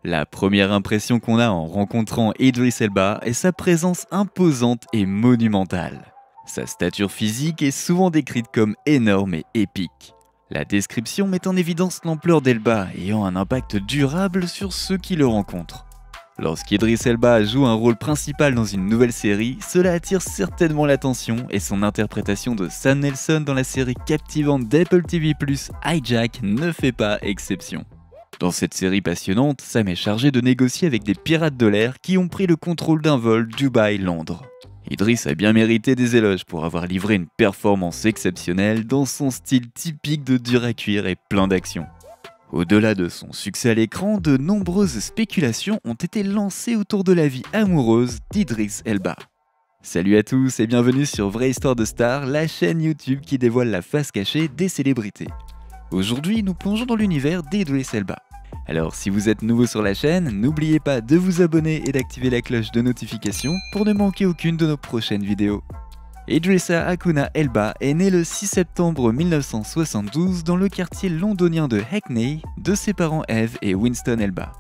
La première impression qu'on a en rencontrant Idris Elba est sa présence imposante et monumentale. Sa stature physique est souvent décrite comme énorme et épique. La description met en évidence l'ampleur d'Elba ayant un impact durable sur ceux qui le rencontrent. Lorsqu'Idris Elba joue un rôle principal dans une nouvelle série, cela attire certainement l'attention et son interprétation de Sam Nelson dans la série captivante d'Apple TV+, Hijack, ne fait pas exception. Dans cette série passionnante, Sam est chargé de négocier avec des pirates de l'air qui ont pris le contrôle d'un vol Dubaï-Londres. Idris a bien mérité des éloges pour avoir livré une performance exceptionnelle dans son style typique de dur à cuire et plein d'action. Au-delà de son succès à l'écran, de nombreuses spéculations ont été lancées autour de la vie amoureuse d'Idris Elba. Salut à tous et bienvenue sur Vraie Histoire de Star, la chaîne YouTube qui dévoile la face cachée des célébrités. Aujourd'hui, nous plongeons dans l'univers d'Idris Elba. Alors si vous êtes nouveau sur la chaîne, n'oubliez pas de vous abonner et d'activer la cloche de notification pour ne manquer aucune de nos prochaines vidéos. Idrissa Akuna Elba est né le 6 septembre 1972 dans le quartier londonien de Hackney de ses parents Eve et Winston Elba.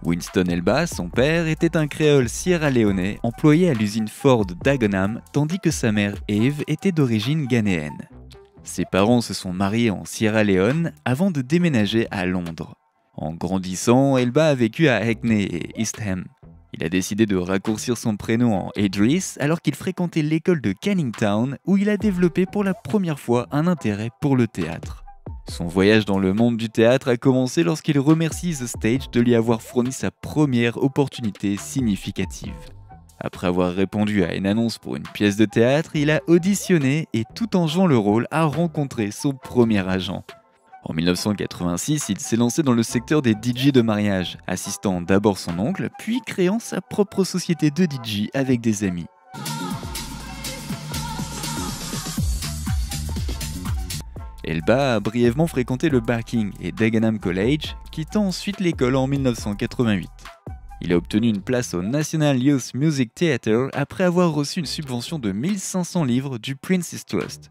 Winston Elba, son père, était un créole sierra-léonais employé à l'usine Ford d'Dagenham, tandis que sa mère Eve était d'origine ghanéenne. Ses parents se sont mariés en Sierra Leone avant de déménager à Londres. En grandissant, Elba a vécu à Hackney et East Ham. Il a décidé de raccourcir son prénom en Idris alors qu'il fréquentait l'école de Canning Town où il a développé pour la première fois un intérêt pour le théâtre. Son voyage dans le monde du théâtre a commencé lorsqu'il remercie The Stage de lui avoir fourni sa première opportunité significative. Après avoir répondu à une annonce pour une pièce de théâtre, il a auditionné et tout en jouant le rôle a rencontré son premier agent. En 1986, il s'est lancé dans le secteur des DJ de mariage, assistant d'abord son oncle, puis créant sa propre société de DJ avec des amis. Elba a brièvement fréquenté le Barking et Dagenham College, quittant ensuite l'école en 1988. Il a obtenu une place au National Youth Music Theatre après avoir reçu une subvention de 1500 livres du Prince's Trust.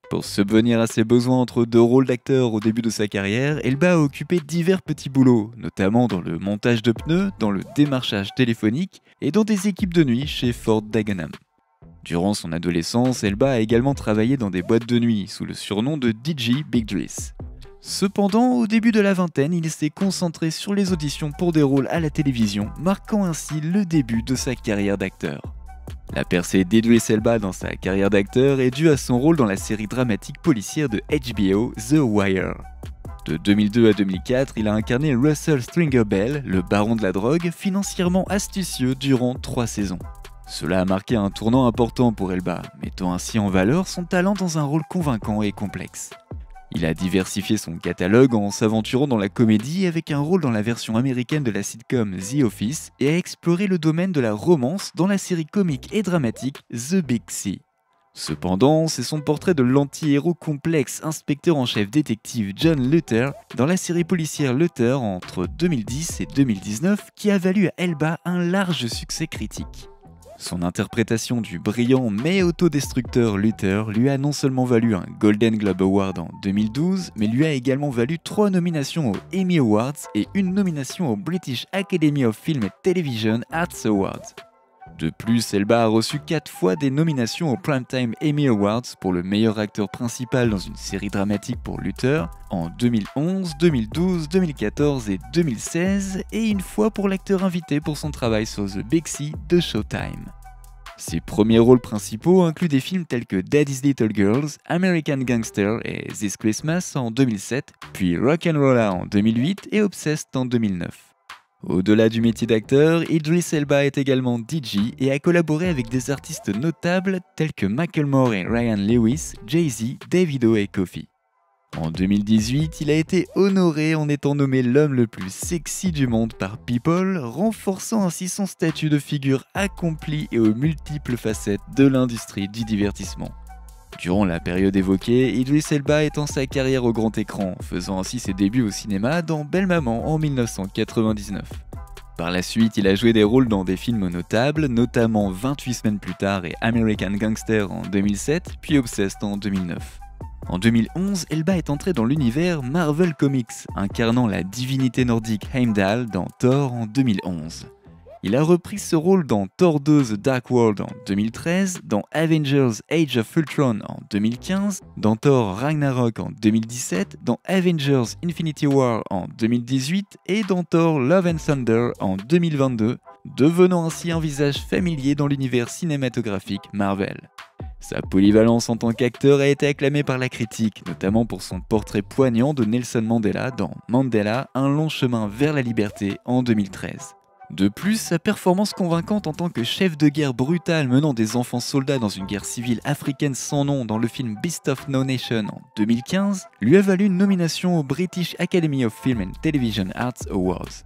Pour subvenir à ses besoins entre deux rôles d'acteur au début de sa carrière, Elba a occupé divers petits boulots, notamment dans le montage de pneus, dans le démarchage téléphonique et dans des équipes de nuit chez Ford Dagenham. Durant son adolescence, Elba a également travaillé dans des boîtes de nuit sous le surnom de DJ Big Driss. Cependant, au début de la vingtaine, il s'est concentré sur les auditions pour des rôles à la télévision, marquant ainsi le début de sa carrière d'acteur. La percée d'Idris Elba dans sa carrière d'acteur est due à son rôle dans la série dramatique policière de HBO The Wire. De 2002 à 2004, il a incarné Russell Stringer Bell, le baron de la drogue, financièrement astucieux durant 3 saisons. Cela a marqué un tournant important pour Elba, mettant ainsi en valeur son talent dans un rôle convaincant et complexe. Il a diversifié son catalogue en s'aventurant dans la comédie avec un rôle dans la version américaine de la sitcom The Office et a exploré le domaine de la romance dans la série comique et dramatique The Big C. Cependant, c'est son portrait de l'anti-héros complexe inspecteur en chef détective John Luther dans la série policière Luther entre 2010 et 2019 qui a valu à Elba un large succès critique. Son interprétation du brillant mais autodestructeur Luther lui a non seulement valu un Golden Globe Award en 2012, mais lui a également valu 3 nominations aux Emmy Awards et une nomination au British Academy of Film and Television Arts Awards. De plus, Elba a reçu 4 fois des nominations aux Primetime Emmy Awards pour le meilleur acteur principal dans une série dramatique pour Luther en 2011, 2012, 2014 et 2016 et une fois pour l'acteur invité pour son travail sur The Big C de Showtime. Ses premiers rôles principaux incluent des films tels que Daddy's Little Girls, American Gangster et This Christmas en 2007, puis Rock'n'Rolla en 2008 et Obsessed en 2009. Au-delà du métier d'acteur, Idris Elba est également DJ et a collaboré avec des artistes notables tels que Macklemore et Ryan Lewis, Jay-Z, Davido et Kofi. En 2018, il a été honoré en étant nommé l'homme le plus sexy du monde par People, renforçant ainsi son statut de figure accomplie et aux multiples facettes de l'industrie du divertissement. Durant la période évoquée, Idris Elba étend sa carrière au grand écran, faisant ainsi ses débuts au cinéma dans Belle Maman en 1999. Par la suite, il a joué des rôles dans des films notables, notamment 28 semaines plus tard et American Gangster en 2007, puis Obsessed en 2009. En 2011, Elba est entrée dans l'univers Marvel Comics, incarnant la divinité nordique Heimdall dans Thor en 2011. Il a repris ce rôle dans Thor 2 The Dark World en 2013, dans Avengers Age of Ultron en 2015, dans Thor Ragnarok en 2017, dans Avengers Infinity War en 2018 et dans Thor Love and Thunder en 2022, devenant ainsi un visage familier dans l'univers cinématographique Marvel. Sa polyvalence en tant qu'acteur a été acclamée par la critique, notamment pour son portrait poignant de Nelson Mandela dans Mandela, un long chemin vers la liberté en 2013. De plus, sa performance convaincante en tant que chef de guerre brutal menant des enfants soldats dans une guerre civile africaine sans nom dans le film Beast of No Nation en 2015 lui a valu une nomination au British Academy of Film and Television Arts Awards.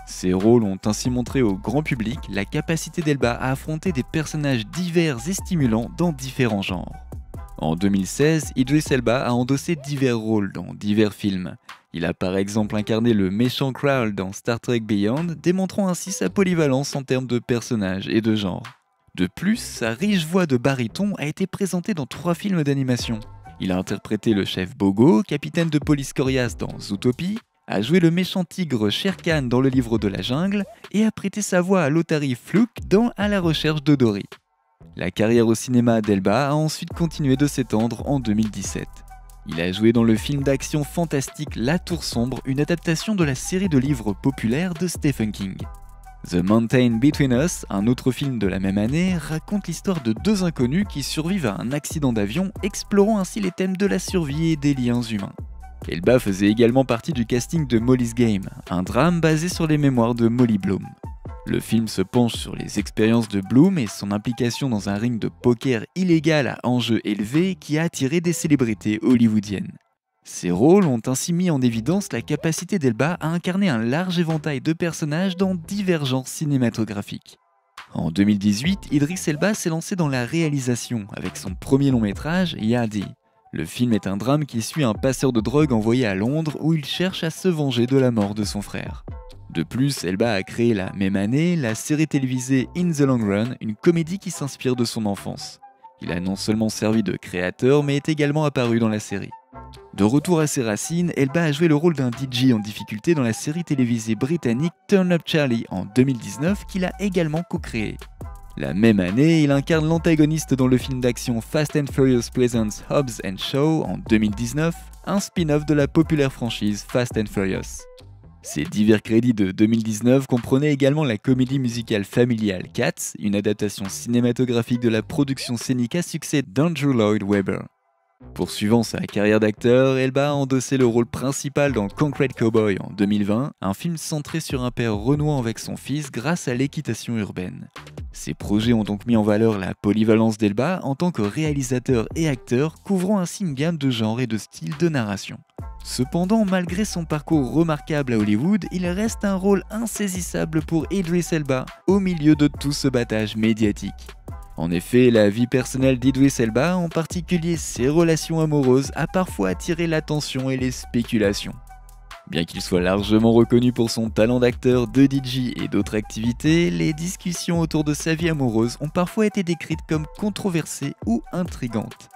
Ces rôles ont ainsi montré au grand public la capacité d'Elba à affronter des personnages divers et stimulants dans différents genres. En 2016, Idris Elba a endossé divers rôles dans divers films. Il a par exemple incarné le méchant Krall dans Star Trek Beyond, démontrant ainsi sa polyvalence en termes de personnages et de genre. De plus, sa riche voix de baryton a été présentée dans 3 films d'animation. Il a interprété le chef Bogo, capitaine de police Corias dans Zootopie, a joué le méchant tigre Shere Khan dans Le Livre de la Jungle et a prêté sa voix à Lotari Flook dans À la recherche de Dory. La carrière au cinéma d'Elba a ensuite continué de s'étendre en 2017. Il a joué dans le film d'action fantastique La Tour Sombre, une adaptation de la série de livres populaires de Stephen King. The Mountain Between Us, un autre film de la même année, raconte l'histoire de 2 inconnus qui survivent à un accident d'avion, explorant ainsi les thèmes de la survie et des liens humains. Elba faisait également partie du casting de Molly's Game, un drame basé sur les mémoires de Molly Bloom. Le film se penche sur les expériences de Bloom et son implication dans un ring de poker illégal à enjeux élevés qui a attiré des célébrités hollywoodiennes. Ces rôles ont ainsi mis en évidence la capacité d'Elba à incarner un large éventail de personnages dans divers genres cinématographiques. En 2018, Idris Elba s'est lancé dans la réalisation avec son premier long métrage, Yadi. Le film est un drame qui suit un passeur de drogue envoyé à Londres où il cherche à se venger de la mort de son frère. De plus, Elba a créé la même année la série télévisée In the Long Run, une comédie qui s'inspire de son enfance. Il a non seulement servi de créateur, mais est également apparu dans la série. De retour à ses racines, Elba a joué le rôle d'un DJ en difficulté dans la série télévisée britannique Turn Up Charlie en 2019 qu'il a également co-créé. La même année, il incarne l'antagoniste dans le film d'action Fast and Furious Presents Hobbs & Shaw en 2019, un spin-off de la populaire franchise Fast and Furious. Ses divers crédits de 2019 comprenaient également la comédie musicale familiale Cats, une adaptation cinématographique de la production scénique à succès d'Andrew Lloyd Webber. Poursuivant sa carrière d'acteur, Elba a endossé le rôle principal dans Concrete Cowboy en 2020, un film centré sur un père renouant avec son fils grâce à l'équitation urbaine. Ces projets ont donc mis en valeur la polyvalence d'Elba en tant que réalisateur et acteur, couvrant ainsi une gamme de genres et de styles de narration. Cependant, malgré son parcours remarquable à Hollywood, il reste un rôle insaisissable pour Idris Elba au milieu de tout ce battage médiatique. En effet, la vie personnelle d'Idris Elba, en particulier ses relations amoureuses, a parfois attiré l'attention et les spéculations. Bien qu'il soit largement reconnu pour son talent d'acteur, de DJ et d'autres activités, les discussions autour de sa vie amoureuse ont parfois été décrites comme controversées ou intrigantes.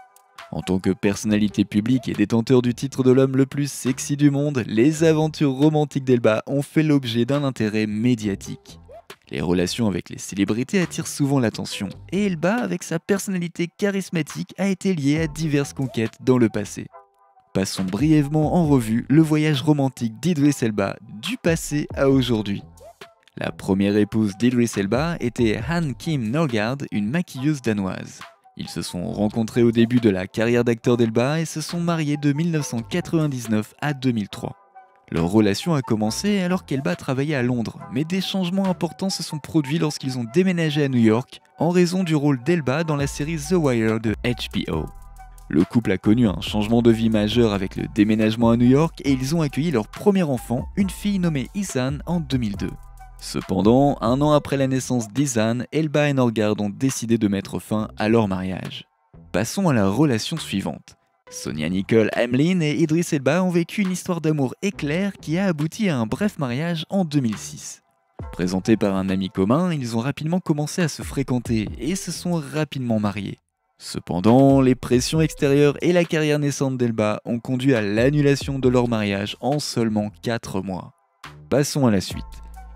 En tant que personnalité publique et détenteur du titre de l'homme le plus sexy du monde, les aventures romantiques d'Elba ont fait l'objet d'un intérêt médiatique. Les relations avec les célébrités attirent souvent l'attention, et Elba, avec sa personnalité charismatique, a été liée à diverses conquêtes dans le passé. Passons brièvement en revue le voyage romantique d'Idris Elba du passé à aujourd'hui. La première épouse d'Idris Elba était Han Kim Norgard, une maquilleuse danoise. Ils se sont rencontrés au début de la carrière d'acteur d'Elba et se sont mariés de 1999 à 2003. Leur relation a commencé alors qu'Elba travaillait à Londres, mais des changements importants se sont produits lorsqu'ils ont déménagé à New York en raison du rôle d'Elba dans la série The Wire de HBO. Le couple a connu un changement de vie majeur avec le déménagement à New York et ils ont accueilli leur premier enfant, une fille nommée Isan, en 2002. Cependant, un an après la naissance d'Isan, Elba et Norgard ont décidé de mettre fin à leur mariage. Passons à la relation suivante. Sonia Nicole Hamlin et Idris Elba ont vécu une histoire d'amour éclair qui a abouti à un bref mariage en 2006. Présentés par un ami commun, ils ont rapidement commencé à se fréquenter et se sont rapidement mariés. Cependant, les pressions extérieures et la carrière naissante d'Elba ont conduit à l'annulation de leur mariage en seulement 4 mois. Passons à la suite.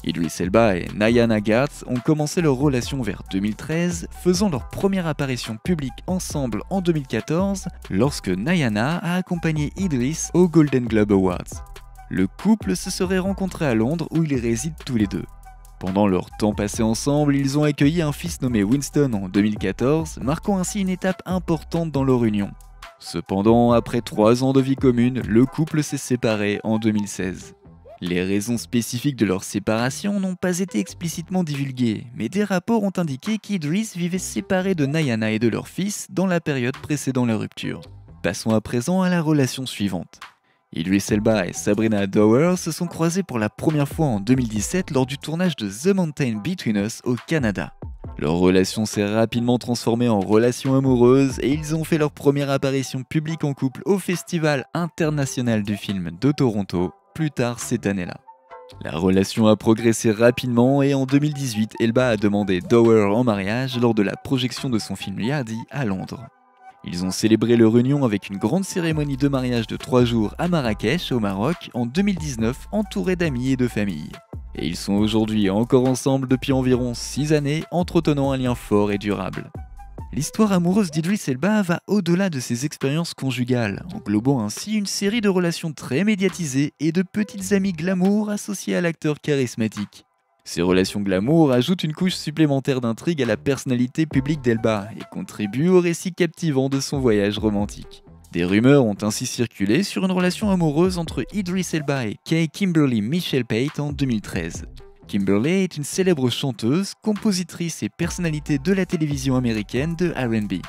Idris Elba et Nayana Garth ont commencé leur relation vers 2013, faisant leur première apparition publique ensemble en 2014, lorsque Nayana a accompagné Idris aux Golden Globe Awards. Le couple se serait rencontré à Londres où ils résident tous les deux. Pendant leur temps passé ensemble, ils ont accueilli un fils nommé Winston en 2014, marquant ainsi une étape importante dans leur union. Cependant, après 3 ans de vie commune, le couple s'est séparé en 2016. Les raisons spécifiques de leur séparation n'ont pas été explicitement divulguées, mais des rapports ont indiqué qu'Idris vivait séparé de Nayana et de leur fils dans la période précédant la rupture. Passons à présent à la relation suivante. Idris Elba et Sabrina Dower se sont croisés pour la première fois en 2017 lors du tournage de The Mountain Between Us au Canada. Leur relation s'est rapidement transformée en relation amoureuse et ils ont fait leur première apparition publique en couple au Festival international du film de Toronto, plus tard cette année-là. La relation a progressé rapidement et en 2018, Elba a demandé Dower en mariage lors de la projection de son film Yardi à Londres. Ils ont célébré leur union avec une grande cérémonie de mariage de 3 jours à Marrakech, au Maroc, en 2019, entourés d'amis et de famille. Et ils sont aujourd'hui encore ensemble depuis environ 6 années, entretenant un lien fort et durable. L'histoire amoureuse d'Idris Elba va au-delà de ses expériences conjugales, englobant ainsi une série de relations très médiatisées et de petites amies glamour associées à l'acteur charismatique. Ces relations glamour ajoutent une couche supplémentaire d'intrigue à la personnalité publique d'Elba et contribuent au récit captivant de son voyage romantique. Des rumeurs ont ainsi circulé sur une relation amoureuse entre Idris Elba et Kay Kimberly Michelle Pate en 2013. Kimberly est une célèbre chanteuse, compositrice et personnalité de la télévision américaine de R&B.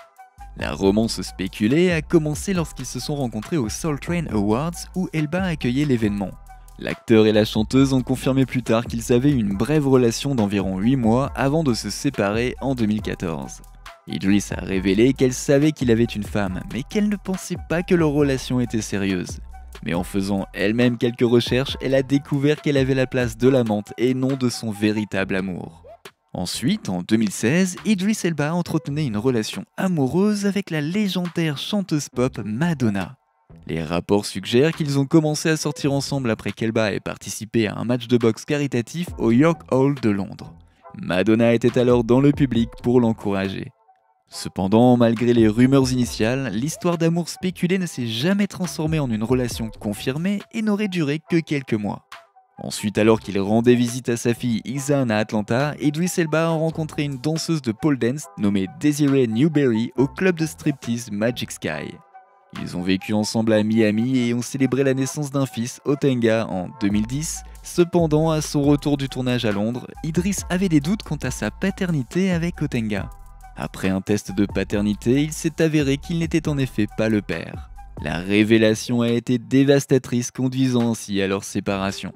La romance spéculée a commencé lorsqu'ils se sont rencontrés au Soul Train Awards où Elba accueillait l'événement. L'acteur et la chanteuse ont confirmé plus tard qu'ils avaient eu une brève relation d'environ 8 mois avant de se séparer en 2014. Idris a révélé qu'elle savait qu'il avait une femme, mais qu'elle ne pensait pas que leur relation était sérieuse. Mais en faisant elle-même quelques recherches, elle a découvert qu'elle avait la place de l'amante et non de son véritable amour. Ensuite, en 2016, Idris Elba entretenait une relation amoureuse avec la légendaire chanteuse pop Madonna. Les rapports suggèrent qu'ils ont commencé à sortir ensemble après qu'Elba ait participé à un match de boxe caritatif au York Hall de Londres. Madonna était alors dans le public pour l'encourager. Cependant, malgré les rumeurs initiales, l'histoire d'amour spéculée ne s'est jamais transformée en une relation confirmée et n'aurait duré que quelques mois. Ensuite, alors qu'il rendait visite à sa fille Isan à Atlanta, Idris Elba a rencontré une danseuse de pole dance nommée Desiree Newberry au club de striptease Magic Sky. Ils ont vécu ensemble à Miami et ont célébré la naissance d'un fils, Otenga, en 2010. Cependant, à son retour du tournage à Londres, Idris avait des doutes quant à sa paternité avec Otenga. Après un test de paternité, il s'est avéré qu'il n'était en effet pas le père. La révélation a été dévastatrice, conduisant ainsi à leur séparation.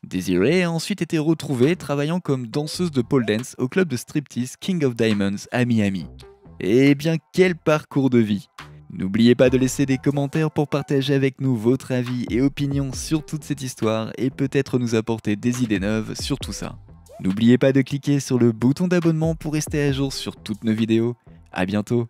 Desiree a ensuite été retrouvée travaillant comme danseuse de pole dance au club de striptease King of Diamonds à Miami. Et bien quel parcours de vie! N'oubliez pas de laisser des commentaires pour partager avec nous votre avis et opinion sur toute cette histoire et peut-être nous apporter des idées neuves sur tout ça. N'oubliez pas de cliquer sur le bouton d'abonnement pour rester à jour sur toutes nos vidéos. À bientôt!